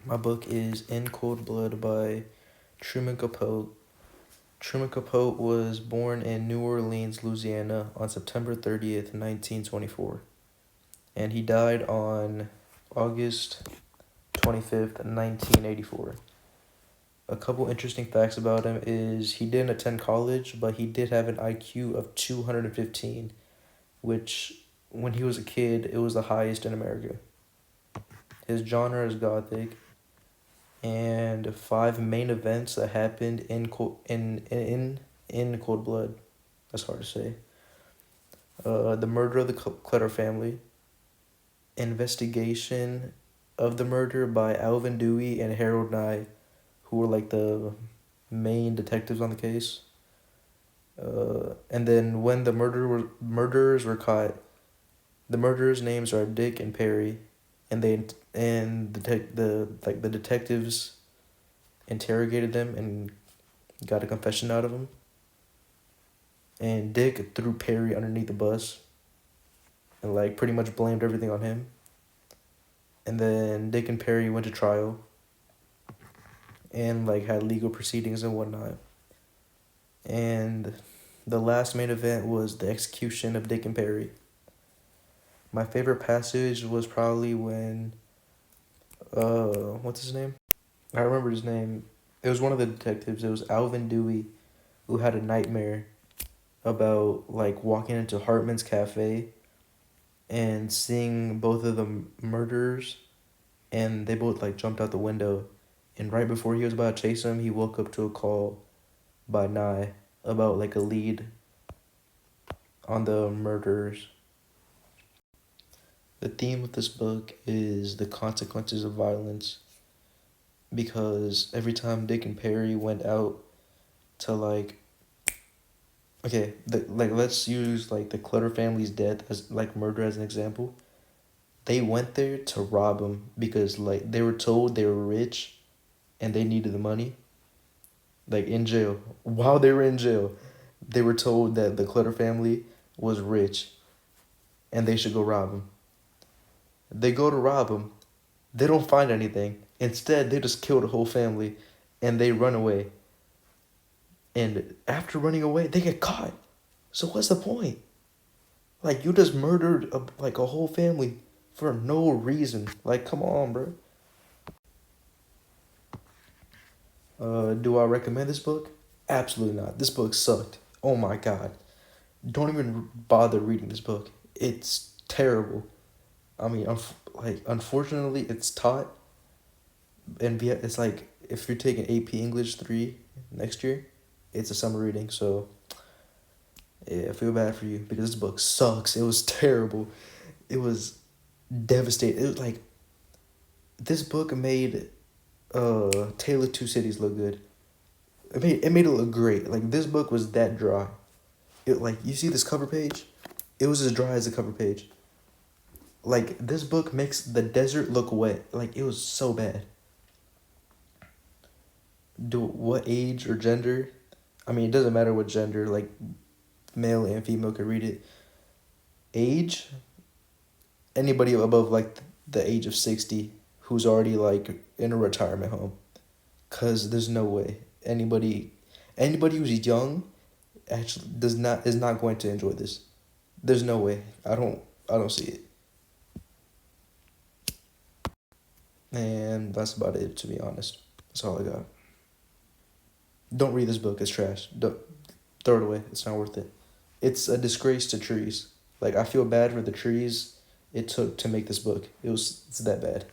My book is In Cold Blood by Truman Capote. Truman Capote was born in New Orleans, Louisiana on September 30th, 1924. And he died on August 25th, 1984. A couple interesting facts about him is he didn't attend college, but he did have an IQ of 215, which when he was a kid, it was the highest in America. His genre is gothic, and five main events that happened in Cold Blood. That's hard to say. The murder of the Clutter family, investigation of the murder by Alvin Dewey and Harold Nye, who were like the main detectives on the case. And then when the murderers were caught, the murderers' names are Dick and Perry, and the detectives interrogated them and got a confession out of him. And Dick threw Perry underneath the bus and like pretty much blamed everything on him. And then Dick and Perry went to trial and like had legal proceedings and whatnot. And the last main event was the execution of Dick and Perry. My favorite passage was probably when what's his name? I remember his name. It was one of the detectives. It was Alvin Dewey, who had a nightmare about like walking into Hartman's cafe and seeing both of the murderers, and they both like jumped out the window, and right before he was about to chase them, he woke up to a call by Nye about like a lead on the murderers. The theme of this book is the consequences of violence, because every time Dick and Perry went out to like let's use like the Clutter family's death as like murder as an example. They went there to rob him because like they were told they were rich and they needed the money. Like in jail, while they were in jail, they were told that the Clutter family was rich and they should go rob him. They go to rob him. They don't find anything. Instead, they just kill the whole family and they run away. And after running away, they get caught. So what's the point? Like you just murdered a whole family for no reason. Like come on, bro. Do I recommend this book? Absolutely not. This book sucked. Oh my god. Don't even bother reading this book. It's terrible. I mean, unfortunately, it's taught, and it's like if you're taking AP English 3 next year, it's a summer reading. So yeah, I feel bad for you because this book sucks. It was terrible. It was devastating. It was like this book made Tale of Two Cities look good. It made it look great. Like this book was that dry. It like you see this cover page, it was as dry as the cover page. Like this book makes the desert look wet. Like it was so bad. Do what age or gender? I mean, it doesn't matter what gender. Like male and female could read it. Age? Anybody above like the age of 60 who's already like in a retirement home. Cause there's no way anybody who's young actually is not going to enjoy this. There's no way. I don't see it. And that's about it, to be honest. That's all I got. Don't read this book. It's trash. Don't, throw it away. It's not worth it. It's a disgrace to trees. Like, I feel bad for the trees it took to make this book. It's that bad.